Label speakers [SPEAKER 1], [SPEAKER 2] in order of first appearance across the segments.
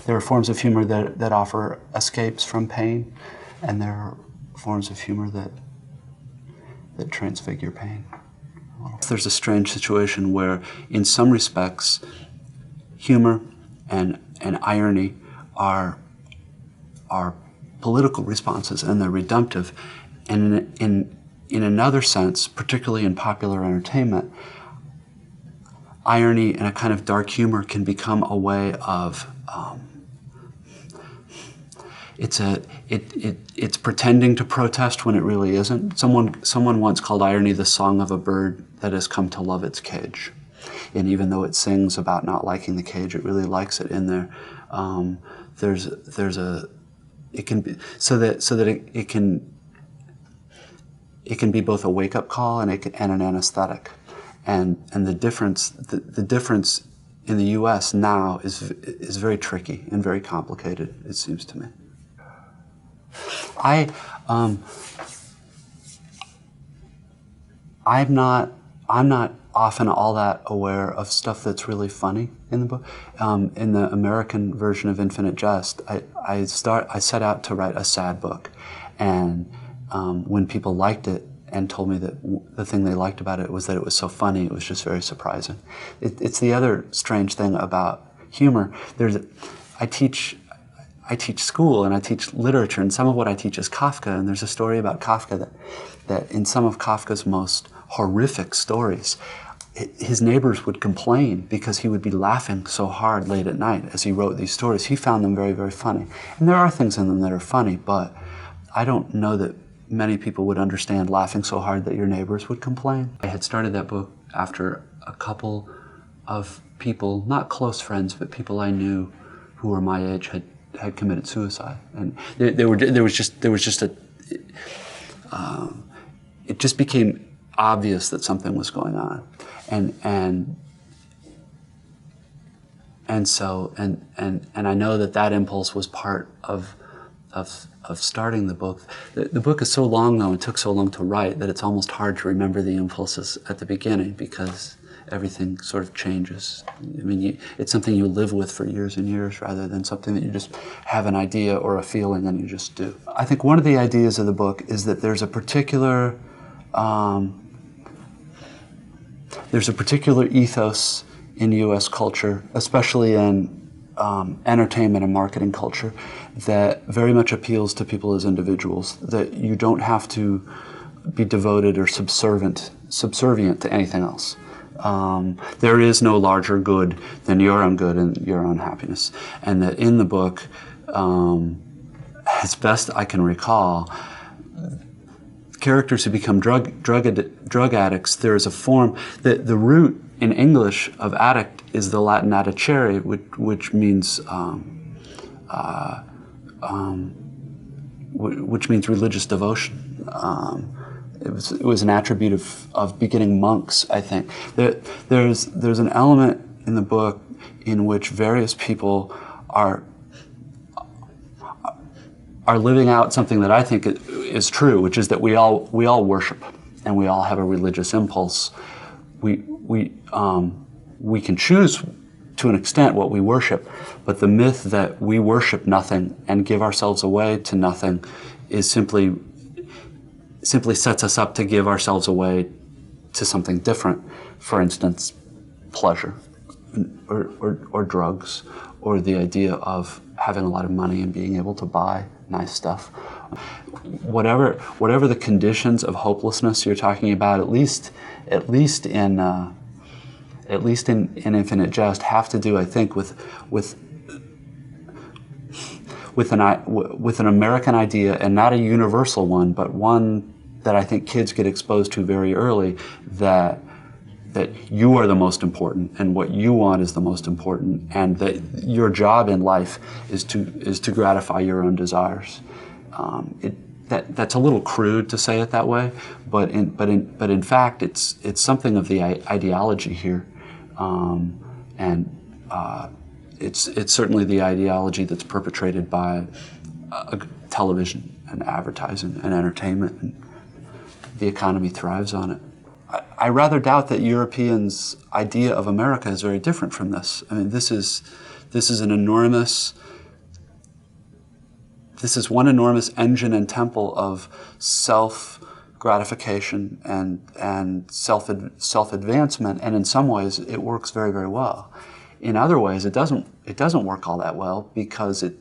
[SPEAKER 1] There are forms of humor that offer escapes from pain, and there are forms of humor that transfigure pain. There's a strange situation where, in some respects, humor and irony are political responses, and they're redemptive. And in another sense, particularly in popular entertainment, irony and a kind of dark humor can become a way of it's pretending to protest when it really isn't. Someone once called irony the song of a bird that has come to love its cage, and even though it sings about not liking the cage, it really likes it in there. It can be so that it can be both a wake-up call and an anesthetic, and the difference in the U.S. now is very tricky and very complicated, it seems to me. I'm not often all that aware of stuff that's really funny in the book. In the American version of Infinite Jest, I set out to write a sad book, and when people liked it and told me that the thing they liked about it was that it was so funny, it was just very surprising. It's the other strange thing about humor. I teach school and I teach literature, and some of what I teach is Kafka, and there's a story about Kafka that in some of Kafka's most horrific stories, his neighbors would complain because he would be laughing so hard late at night as he wrote these stories. He found them very, very funny. And there are things in them that are funny, but I don't know that many people would understand laughing so hard that your neighbors would complain. I had started that book after a couple of people, not close friends, but people I knew who were my age had committed suicide, and it just became obvious that something was going on, and so I know that impulse was part of starting the book. The book is so long though, and took so long to write, that it's almost hard to remember the impulses at the beginning, because everything sort of changes. I mean, it's something you live with for years and years, rather than something that you just have an idea or a feeling and you just do. I think one of the ideas of the book is that there's a particular ethos in U.S. culture, especially in entertainment and marketing culture, that very much appeals to people as individuals, that you don't have to be devoted or subservient to anything else. There is no larger good than your own good and your own happiness. And that in the book, as best I can recall, characters who become drug addicts, there is a form, the root in English of addict is the Latin addicere, which means religious devotion. It was an attribute of beginning monks, I think. There's an element in the book in which various people are living out something that I think is true, which is that we all worship, and we all have a religious impulse. We can choose to an extent what we worship, but the myth that we worship nothing and give ourselves away to nothing is simply sets us up to give ourselves away to something different. For instance, pleasure, or drugs, or the idea of having a lot of money and being able to buy nice stuff. Whatever the conditions of hopelessness you're talking about, at least in Infinite Jest, have to do, I think, with an American idea, and not a universal one, but one that I think kids get exposed to very early, that you are the most important, and what you want is the most important, and that your job in life is to gratify your own desires. That's a little crude to say it that way, but in fact it's something of the ideology here, it's certainly the ideology that's perpetrated by television and advertising and entertainment, and the economy thrives on it. I rather doubt that Europeans' idea of America is very different from this. I mean, this is this is one enormous engine and temple of self-gratification and self-advancement, and in some ways it works very, very well. In other ways, it doesn't work all that well, because at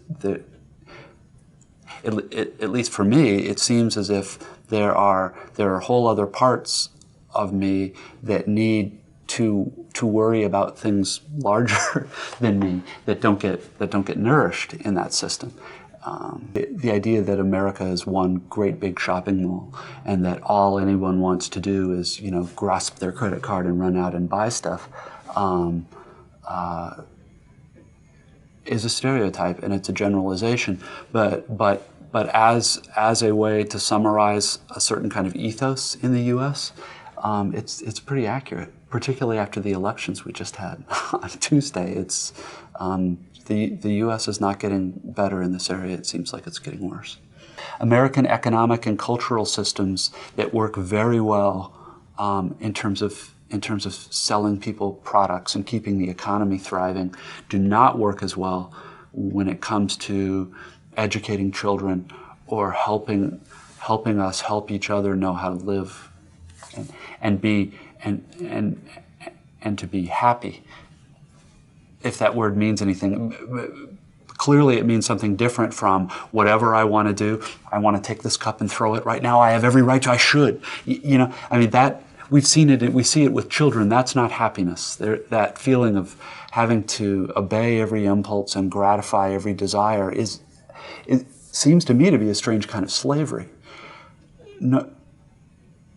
[SPEAKER 1] least for me, it seems as if there are whole other parts of me that need to worry about things larger than me, that don't get nourished in that system. The idea that America is one great big shopping mall, and that all anyone wants to do is, grasp their credit card and run out and buy stuff, is a stereotype, and it's a generalization. But as a way to summarize a certain kind of ethos in the U.S., it's pretty accurate, particularly after the elections we just had on Tuesday. It's the U.S. is not getting better in this area. It seems like it's getting worse. American economic and cultural systems that work very well in terms of selling people products and keeping the economy thriving do not work as well when it comes to educating children or helping us help each other know how to live and to be happy. If that word means anything, clearly it means something different from whatever I want to do. I want to take this cup and throw it right now. I have every right to. I should. That we've seen it. We see it with children. That's not happiness. That feeling of having to obey every impulse and gratify every desire it seems to me to be a strange kind of slavery.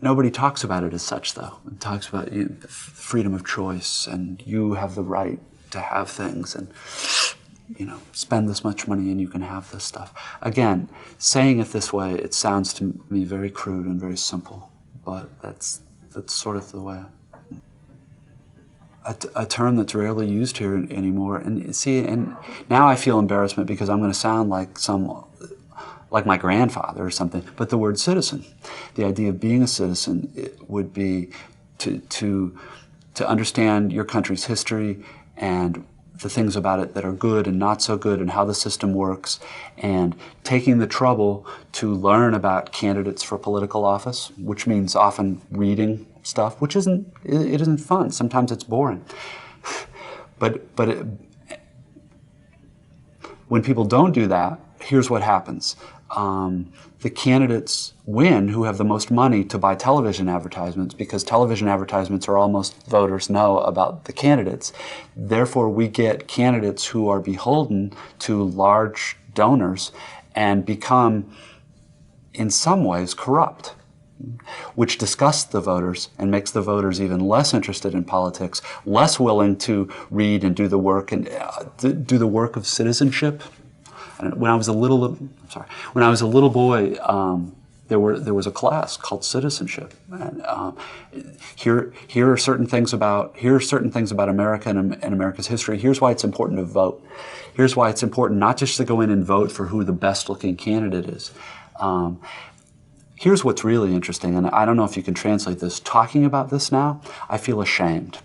[SPEAKER 1] Nobody talks about it as such, though. It talks about freedom of choice, and you have the right to have things, and spend this much money and you can have this stuff. Again, saying it this way, it sounds to me very crude and very simple, but that's sort of the way. A term that's rarely used here anymore, and now I feel embarrassment because I'm going to sound like my grandfather or something, but the word citizen. The idea of being a citizen would be to understand your country's history and the things about it that are good and not so good and how the system works, and taking the trouble to learn about candidates for political office, which means often reading stuff, which isn't fun. Sometimes it's boring. But when people don't do that, here's what happens. The candidates win who have the most money to buy television advertisements, because television advertisements are all most voters know about the candidates. Therefore, we get candidates who are beholden to large donors and become, in some ways, corrupt, which disgusts the voters and makes the voters even less interested in politics, less willing to read and do the work of citizenship. When I was a little boy, there was a class called citizenship. And here are certain things about America and America's history. Here's why it's important to vote. Here's why it's important not just to go in and vote for who the best-looking candidate is. Here's what's really interesting, and I don't know if you can translate this. Talking about this now, I feel ashamed,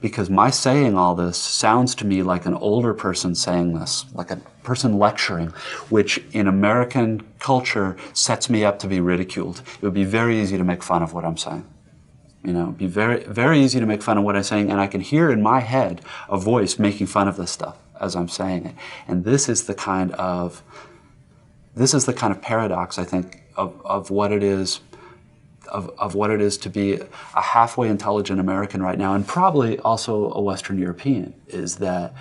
[SPEAKER 1] because my saying all this sounds to me like an older person saying this, like a person lecturing, which in American culture sets me up to be ridiculed. It would be very easy to make fun of what I'm saying. It'd be very, very easy to make fun of what I'm saying, and I can hear in my head a voice making fun of this stuff as I'm saying it. And this is the kind of paradox, I think, of what it is to be a halfway intelligent American right now, and probably also a Western European, is that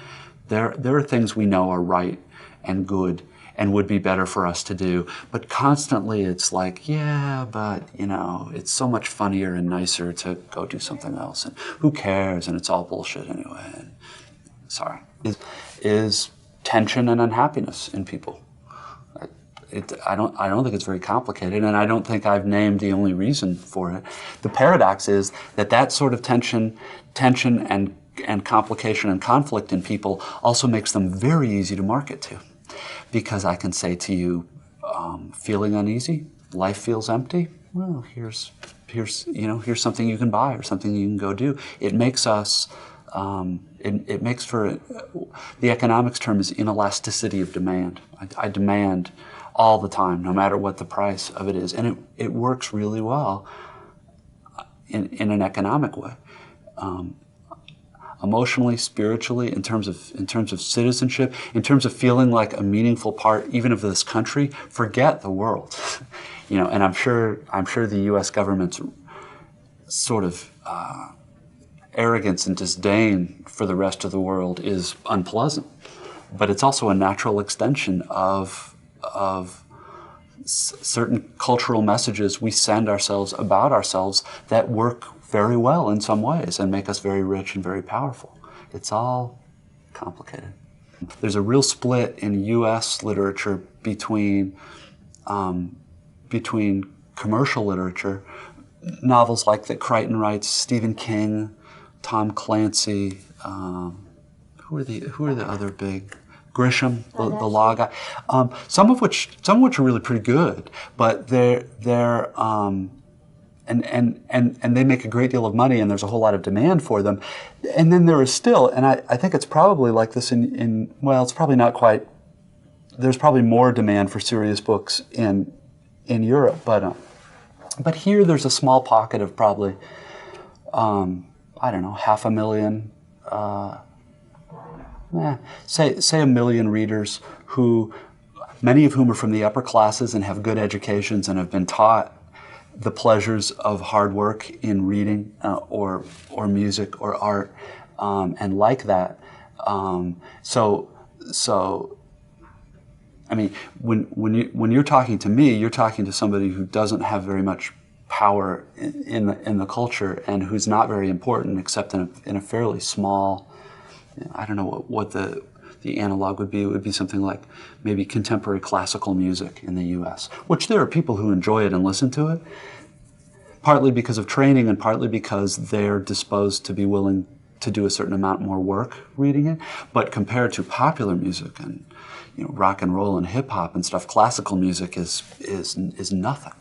[SPEAKER 1] there are things we know are right and good and would be better for us to do, but constantly it's like, yeah, but it's so much funnier and nicer to go do something else, and who cares, and it's all bullshit anyway. And, is tension and unhappiness in people. I don't think it's very complicated, and I don't think I've named the only reason for it. The paradox is that sort of tension and complication and conflict in people also makes them very easy to market to, because I can say to you, feeling uneasy, life feels empty. Well, here's something you can buy or something you can go do. It makes us It makes for, the economics term is inelasticity of demand. I demand all the time, no matter what the price of it is. And it works really well in an economic way. Emotionally, spiritually, in terms of citizenship, in terms of feeling like a meaningful part even of this country, forget the world. You know, and I'm sure the U.S. government's sort of arrogance and disdain for the rest of the world is unpleasant, but it's also a natural extension of certain cultural messages we send ourselves about ourselves that work very well in some ways and make us very rich and very powerful. It's all complicated. There's a real split in U.S. literature between commercial literature, novels like that Crichton writes, Stephen King, Tom Clancy, who are the other big, Grisham, the law guy, some of which are really pretty good, but they're and they make a great deal of money, and there's a whole lot of demand for them. And then there is still, and I think it's probably like this in well, it's probably not quite. There's probably more demand for serious books in Europe, but here there's a small pocket of probably I don't know, 500,000. Say 1 million readers who, many of whom are from the upper classes and have good educations and have been taught the pleasures of hard work in reading or music or art, and like that. So I mean, when you're talking to me, you're talking to somebody who doesn't have very much power in the culture and who's not very important except in a fairly small. I don't know what the analog would be. It would be something like maybe contemporary classical music in the U.S., which there are people who enjoy it and listen to it, partly because of training and partly because they're disposed to be willing to do a certain amount more work reading it. But compared to popular music and rock and roll and hip hop and stuff, classical music is nothing.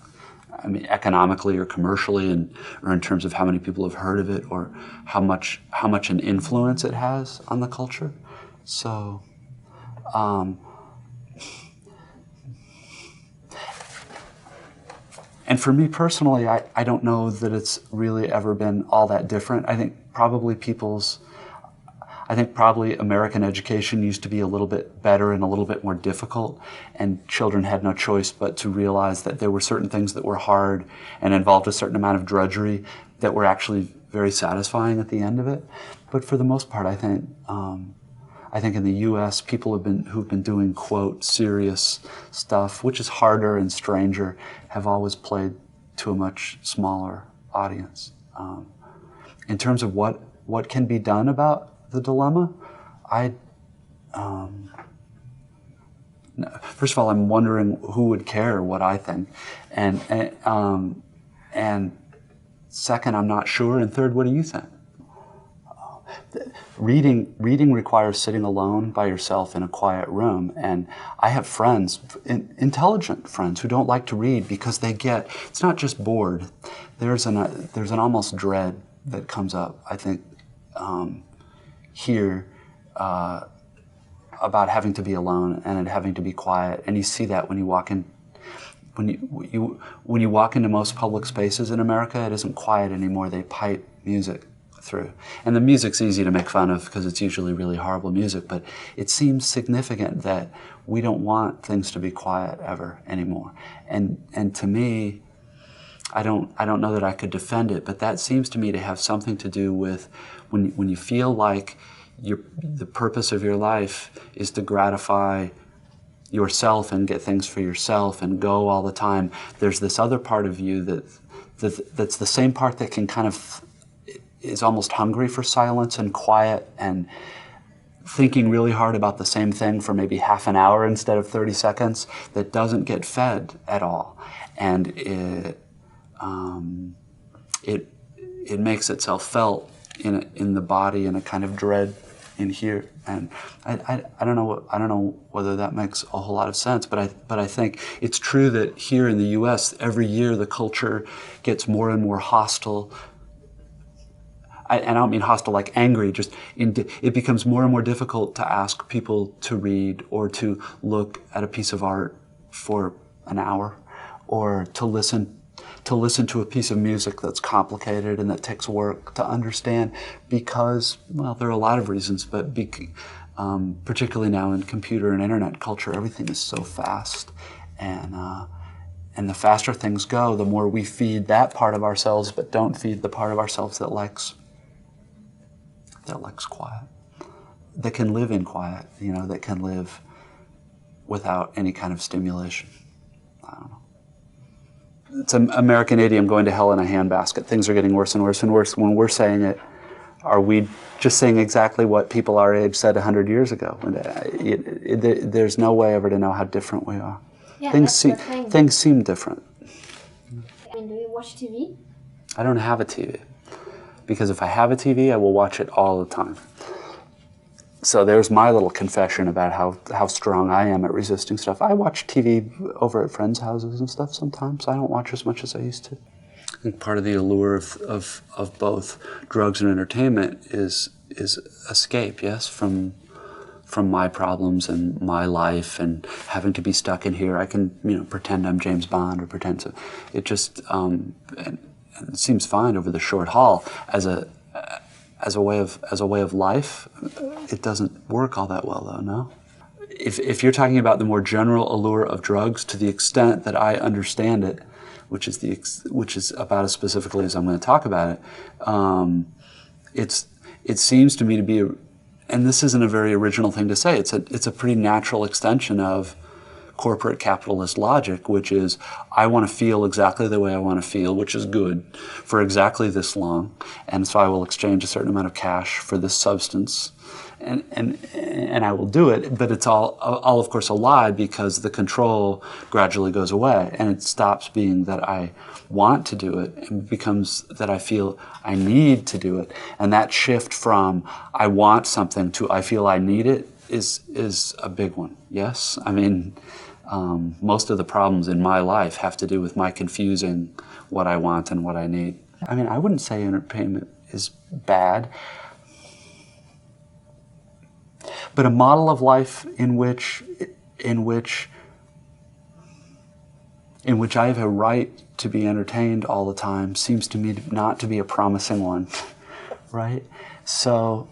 [SPEAKER 1] I mean, economically or commercially, or in terms of how many people have heard of it, or how much an influence it has on the culture. So, and for me personally, I don't know that it's really ever been all that different. I think probably American education used to be a little bit better and a little bit more difficult, and children had no choice but to realize that there were certain things that were hard and involved a certain amount of drudgery that were actually very satisfying at the end of it. But for the most part, I think in the U.S., people who've been doing, quote, serious stuff, which is harder and stranger, have always played to a much smaller audience. In terms of what can be done about the dilemma, first of all, I'm wondering who would care what I think, and second, I'm not sure, and third, what do you think? Reading requires sitting alone by yourself in a quiet room, and I have friends, intelligent friends, who don't like to read because it's not just bored. There's an almost dread that comes up, I think, here about having to be alone and having to be quiet, and you see that when you walk in. When you walk into most public spaces in America, it isn't quiet anymore. They pipe music through, and the music's easy to make fun of because it's usually really horrible music. But it seems significant that we don't want things to be quiet ever anymore. And to me, I don't know that I could defend it, but that seems to me to have something to do with when you feel like the purpose of your life is to gratify yourself and get things for yourself and go all the time. There's this other part of you that's the same part that can kind of is almost hungry for silence and quiet and thinking really hard about the same thing for maybe half an hour instead of 30 seconds, that doesn't get fed at all. And it makes itself felt in the body in a kind of dread in here. And I don't know whether that makes a whole lot of sense, but I think it's true that here in the U.S. every year the culture gets more and more hostile and I don't mean hostile like angry, just it becomes more and more difficult to ask people to read or to look at a piece of art for an hour, or to listen to a piece of music that's complicated and that takes work to understand, because, well, there are a lot of reasons, but particularly now in computer and internet culture, everything is so fast, and the faster things go, the more we feed that part of ourselves, but don't feed the part of ourselves that likes quiet, that can live in quiet, that can live without any kind of stimulation. I don't know. It's an American idiom, going to hell in a handbasket. Things are getting worse and worse and worse. When we're saying it, are we just saying exactly what people our age said 100 years ago? There's no way ever to know how different we are.
[SPEAKER 2] Yeah,
[SPEAKER 1] things seem different.
[SPEAKER 2] Do you watch TV?
[SPEAKER 1] I don't have a TV, because if I have a TV, I will watch it all the time. So there's my little confession about how strong I am at resisting stuff. I watch TV over at friends' houses and stuff sometimes. I don't watch as much as I used to. I think part of the allure of both drugs and entertainment is escape, yes, from my problems and my life and having to be stuck in here. I can, pretend I'm James Bond or pretend to. It just it seems fine over the short haul as a way of life. It doesn't work all that well, though. No. If you're talking about the more general allure of drugs, to the extent that I understand it, which is about as specifically as I'm going to talk about it, it seems to me to be and this isn't a very original thing to say. It's a pretty natural extension of corporate capitalist logic, which is, I want to feel exactly the way I want to feel, which is good, for exactly this long, and so I will exchange a certain amount of cash for this substance, and I will do it. But it's all of course a lie, because the control gradually goes away, and it stops being that I want to do it and becomes that I feel I need to do it. And that shift from I want something to I feel I need it is a big one. Yes, I mean, most of the problems in my life have to do with my confusing what I want and what I need. I mean, I wouldn't say entertainment is bad, but a model of life in which I have a right to be entertained all the time seems to me not to be a promising one, right? So,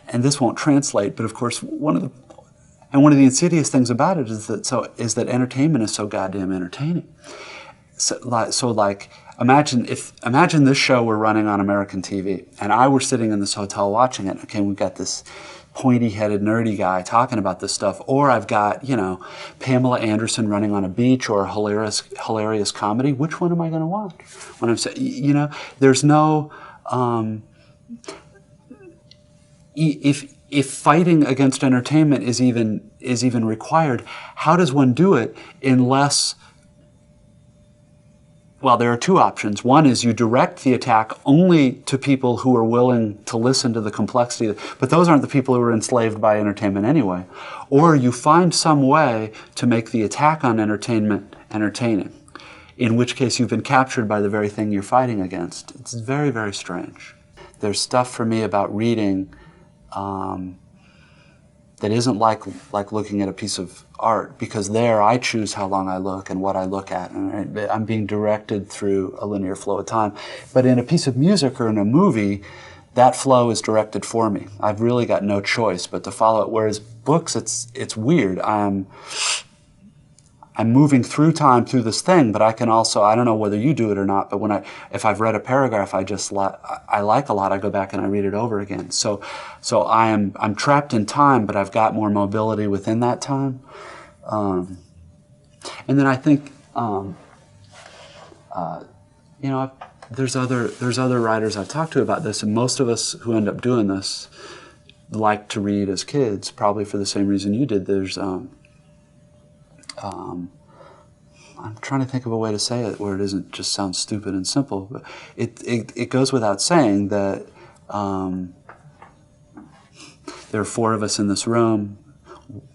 [SPEAKER 1] and this won't translate, but of course one of the insidious things about it is that entertainment is so goddamn entertaining. So like imagine this show were running on American TV, and I were sitting in this hotel watching it. Okay, we've got this pointy-headed, nerdy guy talking about this stuff, or I've got, Pamela Anderson running on a beach, or a hilarious comedy. Which one am I going to watch? When I'm saying, there's no, if fighting against entertainment is even required, how does one do it unless? Well, there are two options. One is you direct the attack only to people who are willing to listen to the complexity, but those aren't the people who are enslaved by entertainment anyway. Or you find some way to make the attack on entertainment entertaining, in which case you've been captured by the very thing you're fighting against. It's very, very strange. There's stuff for me about reading that isn't like looking at a piece of art, because there I choose how long I look and what I look at, and I'm being directed through a linear flow of time. But in a piece of music or in a movie, that flow is directed for me. I've really got no choice but to follow it. Whereas books, it's weird. I'm moving through time through this thing, but I can also, I don't know whether you do it or not, but if I've read a paragraph I like a lot, I go back and I read it over again. So I'm trapped in time, but I've got more mobility within that time. And then I think, there's other writers I've talked to about this, and most of us who end up doing this like to read as kids, probably for the same reason you did. There's I'm trying to think of a way to say it where it isn't just sounds stupid and simple, but it goes without saying that there are four of us in this room.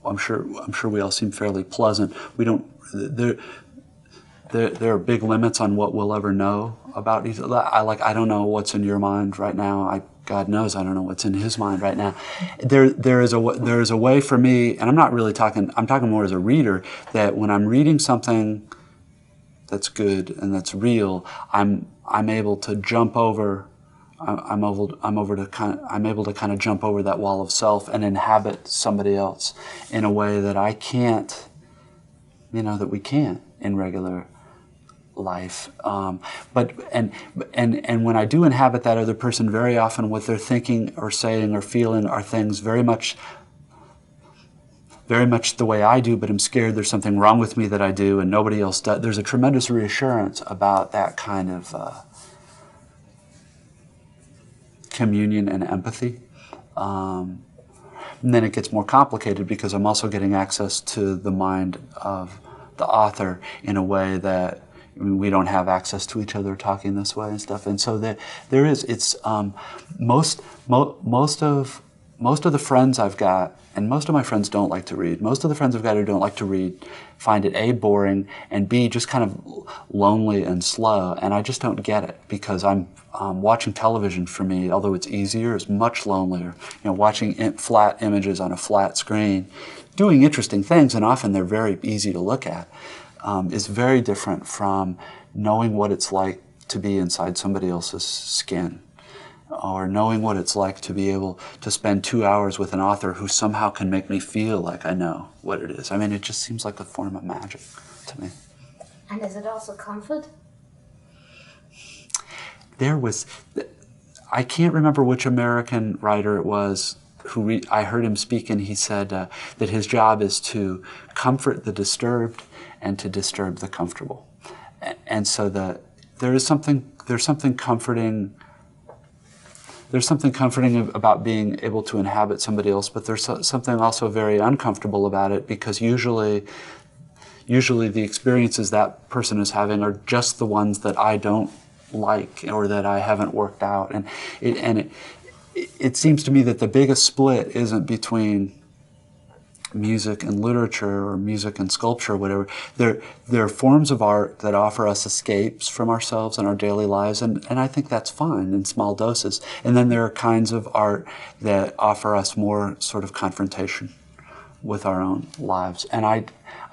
[SPEAKER 1] I'm sure we all seem fairly pleasant. We don't. there are big limits on what we'll ever know about each other. I don't know what's in your mind right now. God knows I don't know what's in his mind right now. There is a way for me, and I'm not really talking. I'm talking more as a reader, that when I'm reading something that's good and that's real, I'm able to jump over. I'm able to kind of jump over that wall of self and inhabit somebody else in a way that I can't, that we can't in regular life. But when I do inhabit that other person, very often what they're thinking or saying or feeling are things very much the way I do, but I'm scared there's something wrong with me that I do and nobody else does. There's a tremendous reassurance about that kind of communion and empathy. And then it gets more complicated because I'm also getting access to the mind of the author in a way that we don't have access to each other talking this way and stuff. And so there is, it's most of the friends I've got, and most of my friends don't like to read. Most of the friends I've got who don't like to read find it A, boring, and B, just kind of lonely and slow. And I just don't get it because I'm watching television for me, although it's easier, is much lonelier. Watching flat images on a flat screen, doing interesting things, and often they're very easy to look at, is very different from knowing what it's like to be inside somebody else's skin, or knowing what it's like to be able to spend 2 hours with an author who somehow can make me feel like I know what it is. I mean, it just seems like a form of magic to me.
[SPEAKER 2] And is it also comfort?
[SPEAKER 1] I can't remember which American writer it was who I heard him speak, and he said that his job is to comfort the disturbed and to disturb the comfortable. And so there's something comforting. There's something comforting about being able to inhabit somebody else, but there's something also very uncomfortable about it, because usually the experiences that person is having are just the ones that I don't like or that I haven't worked out. And it seems to me that the biggest split isn't between music and literature or music and sculpture or whatever. There are forms of art that offer us escapes from ourselves and our daily lives, and I think that's fine in small doses. And then there are kinds of art that offer us more sort of confrontation with our own lives. And I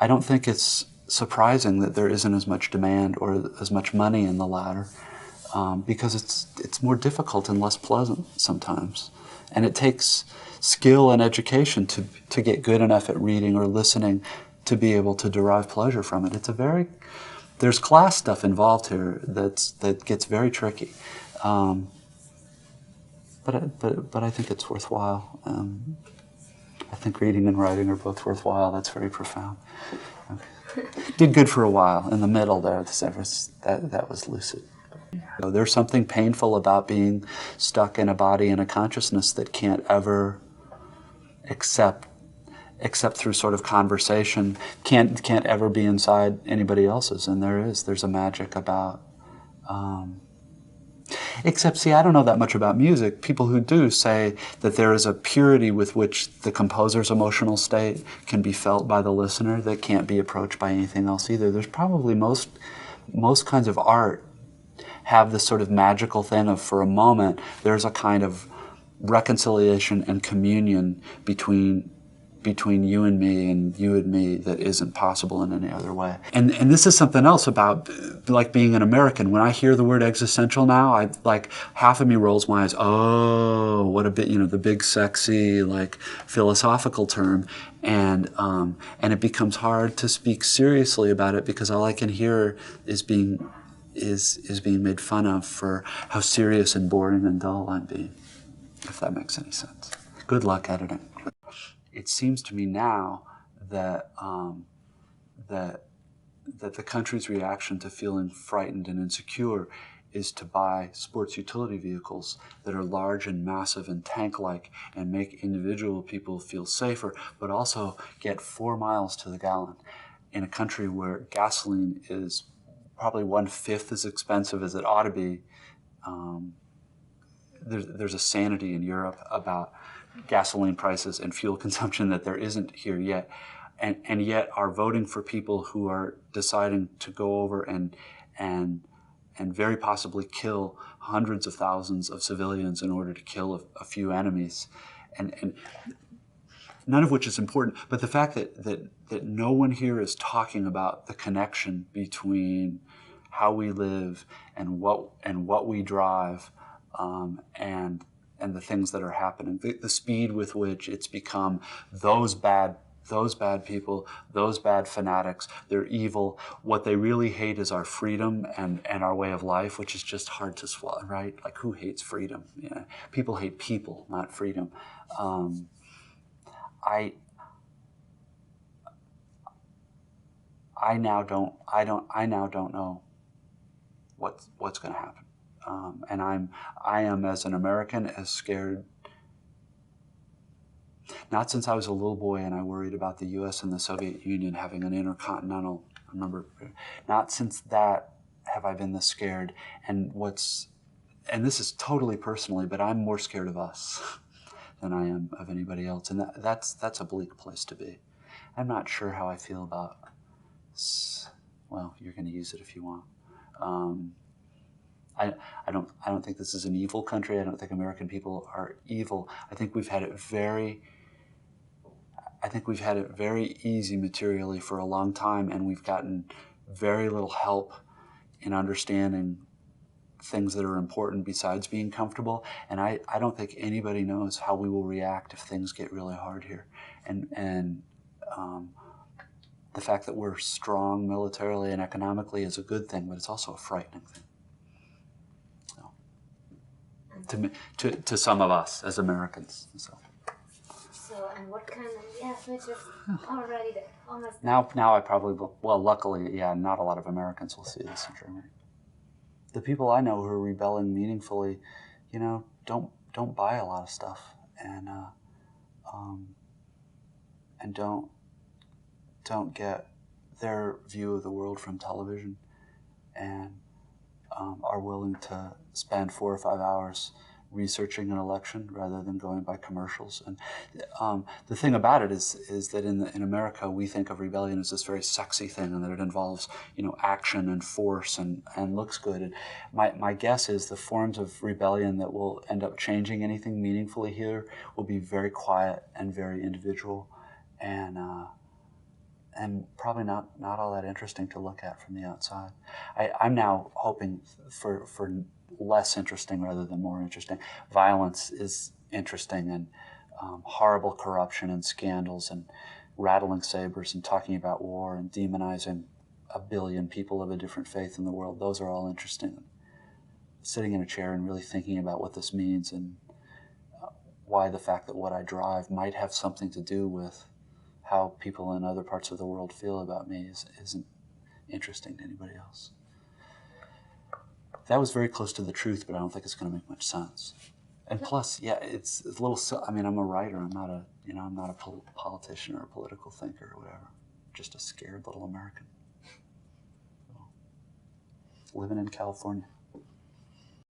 [SPEAKER 1] don't think it's surprising that there isn't as much demand or as much money in the latter, because it's more difficult and less pleasant sometimes. And it takes skill and education to get good enough at reading or listening to be able to derive pleasure from it. There's class stuff involved here that gets very tricky. But I think it's worthwhile. I think reading and writing are both worthwhile. That's very profound. Okay. Did good for a while. In the middle there, that was lucid. There's something painful about being stuck in a body and a consciousness that can't ever except through sort of conversation, can't ever be inside anybody else's. And there's a magic about, except, see, I don't know that much about music. People who do say that there is a purity with which the composer's emotional state can be felt by the listener that can't be approached by anything else either. There's probably most kinds of art have this sort of magical thing of, for a moment, there's a kind of reconciliation and communion between you and me and you and me that isn't possible in any other way. And this is something else about, like, being an American. When I hear the word existential now, half of me rolls my eyes. Oh, what a bit, the big sexy, like, philosophical term. And it becomes hard to speak seriously about it because all I can hear is being made fun of for how serious and boring and dull I'm being, if that makes any sense. Good luck editing. It seems to me now that the country's reaction to feeling frightened and insecure is to buy sports utility vehicles that are large and massive and tank-like and make individual people feel safer, but also get 4 miles to the gallon in a country where gasoline is probably 1/5 as expensive as it ought to be. There's a sanity in Europe about gasoline prices and fuel consumption that there isn't here yet. and yet are voting for people who are deciding to go over and very possibly kill hundreds of thousands of civilians in order to kill a few enemies, and none of which is important. But the fact that no one here is talking about the connection between how we live and what we drive, and the things that are happening, the speed with which it's become those bad people, those bad fanatics, they're evil. What they really hate is our freedom and our way of life, which is just hard to swallow, right? Like, who hates freedom? Yeah. People hate people, not freedom. I now don't know what's going to happen, and I am as an American as scared. Not since I was a little boy and I worried about the U.S. and the Soviet Union having an intercontinental. Not since that have I been this scared. And this is totally personally, but I'm more scared of us than I am of anybody else, and that's a bleak place to be. I'm not sure how I feel about. Well, you're going to use it if you want. I don't think this is an evil country. I don't think American people are evil. I think we've had it very easy materially for a long time, and we've gotten very little help in understanding things that are important besides being comfortable. And I don't think anybody knows how we will react if things get really hard here. And the fact that we're strong militarily and economically is a good thing, but it's also a frightening thing. To some of us as Americans. So
[SPEAKER 2] and what kind of, which is already there, almost.
[SPEAKER 1] Now I probably will, well, luckily, yeah, not a lot of Americans will see this in Germany. The people I know who are rebelling meaningfully, don't buy a lot of stuff, and don't get their view of the world from television, and are willing to spend 4 or 5 hours researching an election rather than going by commercials. And the thing about it is that in America we think of rebellion as this very sexy thing, and that it involves action and force and looks good. And my guess is the forms of rebellion that will end up changing anything meaningfully here will be very quiet and very individual, and probably not all that interesting to look at from the outside. I'm now hoping for less interesting rather than more interesting. Violence is interesting, and horrible corruption and scandals and rattling sabers and talking about war and demonizing 1 billion people of a different faith in the world. Those are all interesting. Sitting in a chair and really thinking about what this means, and why the fact that what I drive might have something to do with how people in other parts of the world feel about me isn't interesting to anybody else. That was very close to the truth, but I don't think it's going to make much sense. And plus, yeah, it's a little. I mean, I'm a writer. I'm not a politician or a political thinker or whatever. Just a scared little American living in California.